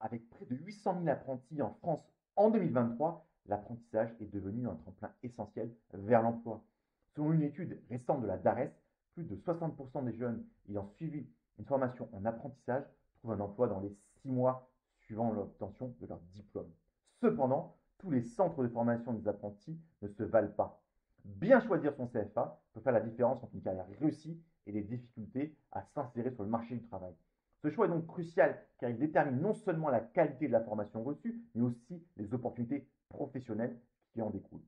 Avec près de 800 000 apprentis en France en 2023, l'apprentissage est devenu un tremplin essentiel vers l'emploi. Selon une étude récente de la DARES, plus de 60% des jeunes ayant suivi une formation en apprentissage trouvent un emploi dans les 6 mois suivant l'obtention de leur diplôme. Cependant, tous les centres de formation des apprentis ne se valent pas. Bien choisir son CFA peut faire la différence entre une carrière réussie et des difficultés à s'insérer sur le marché du travail. Ce choix est donc crucial car il détermine non seulement la qualité de la formation reçue, mais aussi les opportunités professionnelles qui en découlent.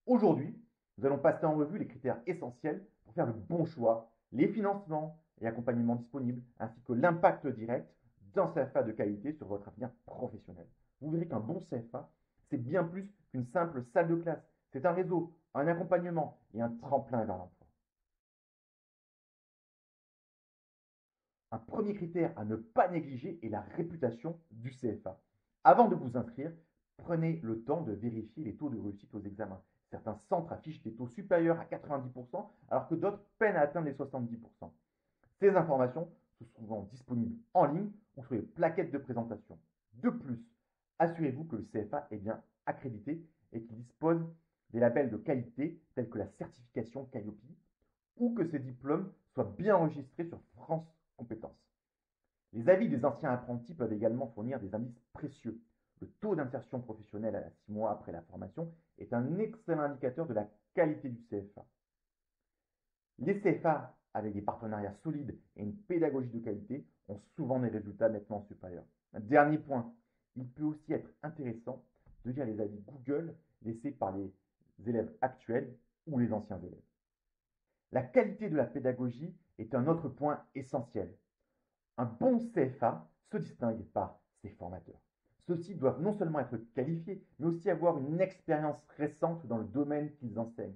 Aujourd'hui, nous allons passer en revue les critères essentiels pour faire le bon choix, les financements et accompagnements disponibles, ainsi que l'impact direct d'un CFA de qualité sur votre avenir professionnel. Vous verrez qu'un bon CFA, c'est bien plus qu'une simple salle de classe. C'est un réseau, un accompagnement et un tremplin vers l'emploi. Un premier critère à ne pas négliger est la réputation du CFA. Avant de vous inscrire, prenez le temps de vérifier les taux de réussite aux examens. Certains centres affichent des taux supérieurs à 90%, alors que d'autres peinent à atteindre les 70%. Ces informations sont souvent disponibles en ligne ou sur les plaquettes de présentation. De plus, assurez-vous que le CFA est bien accrédité et qu'il dispose des labels de qualité tels que la certification Calliope ou que ces diplômes soient bien enregistrés sur France Compétences. Les avis des anciens apprentis peuvent également fournir des indices précieux. Le taux d'insertion professionnelle à 6 mois après la formation est un excellent indicateur de la qualité du CFA. Les CFA avec des partenariats solides et une pédagogie de qualité ont souvent des résultats nettement supérieurs. Un dernier point, il peut aussi être intéressant de lire les avis Google laissés par les élèves actuels ou les anciens élèves. La qualité de la pédagogie est un autre point essentiel. Un bon CFA se distingue par ses formateurs. Ceux-ci doivent non seulement être qualifiés, mais aussi avoir une expérience récente dans le domaine qu'ils enseignent.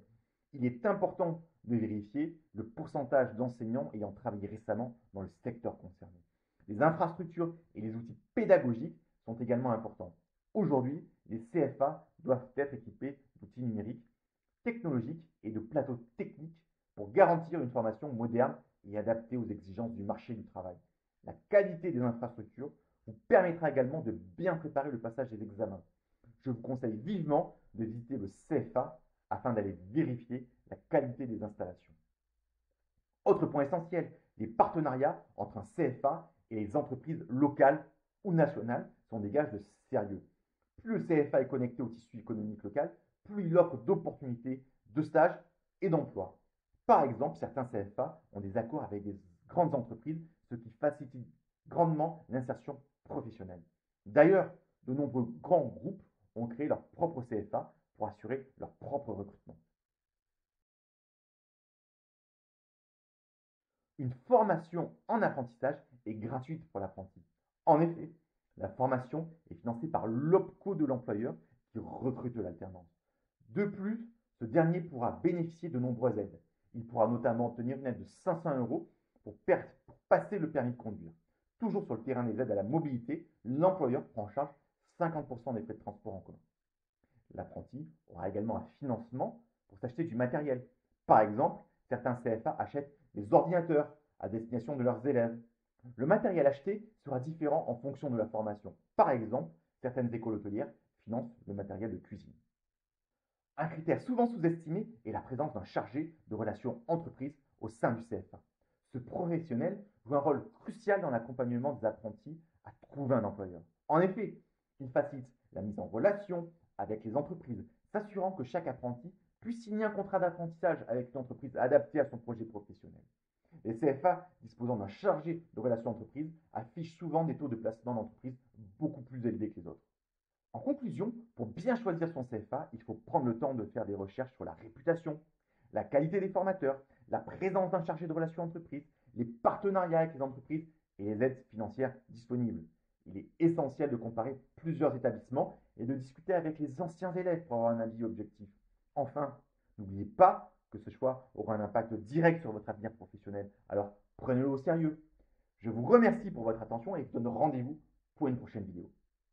Il est important de vérifier le pourcentage d'enseignants ayant travaillé récemment dans le secteur concerné. Les infrastructures et les outils pédagogiques sont également importants. Aujourd'hui, les CFA doivent être équipés d'outils numériques, technologiques et de plateaux techniques pour garantir une formation moderne et adaptée aux exigences du marché du travail. La qualité des infrastructures vous permettra également de bien préparer le passage des examens. Je vous conseille vivement de visiter le CFA afin d'aller vérifier la qualité des installations. Autre point essentiel, les partenariats entre un CFA et les entreprises locales ou nationales sont des gages de sérieux. Plus le CFA est connecté au tissu économique local, plus il offre d'opportunités de stage et d'emploi. Par exemple, certains CFA ont des accords avec des grandes entreprises, ce qui facilite grandement l'insertion professionnelle. D'ailleurs, de nombreux grands groupes ont créé leur propre CFA pour assurer leur propre recrutement. Une formation en apprentissage est gratuite pour l'apprenti. En effet, la formation est financée par l'OPCO de l'employeur qui recrute l'alternance. De plus, ce dernier pourra bénéficier de nombreuses aides. Il pourra notamment obtenir une aide de 500 euros pour passer le permis de conduire. Toujours sur le terrain des aides à la mobilité, l'employeur prend en charge 50% des frais de transport en commun. L'apprenti aura également un financement pour s'acheter du matériel. Par exemple, certains CFA achètent des ordinateurs à destination de leurs élèves. Le matériel acheté sera différent en fonction de la formation. Par exemple, certaines écoles hôtelières financent le matériel de cuisine. Un critère souvent sous-estimé est la présence d'un chargé de relations entreprises au sein du CFA. Ce professionnel joue un rôle crucial dans l'accompagnement des apprentis à trouver un employeur. En effet, il facilite la mise en relation avec les entreprises, s'assurant que chaque apprenti puisse signer un contrat d'apprentissage avec une entreprise adaptée à son projet professionnel. Les CFA disposant d'un chargé de relations entreprises affichent souvent des taux de placement d'entreprise beaucoup plus élevés que les autres. En conclusion, pour bien choisir son CFA, il faut prendre le temps de faire des recherches sur la réputation, la qualité des formateurs, la présence d'un chargé de relations entreprises, les partenariats avec les entreprises et les aides financières disponibles. Il est essentiel de comparer plusieurs établissements et de discuter avec les anciens élèves pour avoir un avis objectif. Enfin, n'oubliez pas que ce choix aura un impact direct sur votre avenir professionnel. Alors, prenez-le au sérieux. Je vous remercie pour votre attention et vous donne rendez-vous pour une prochaine vidéo.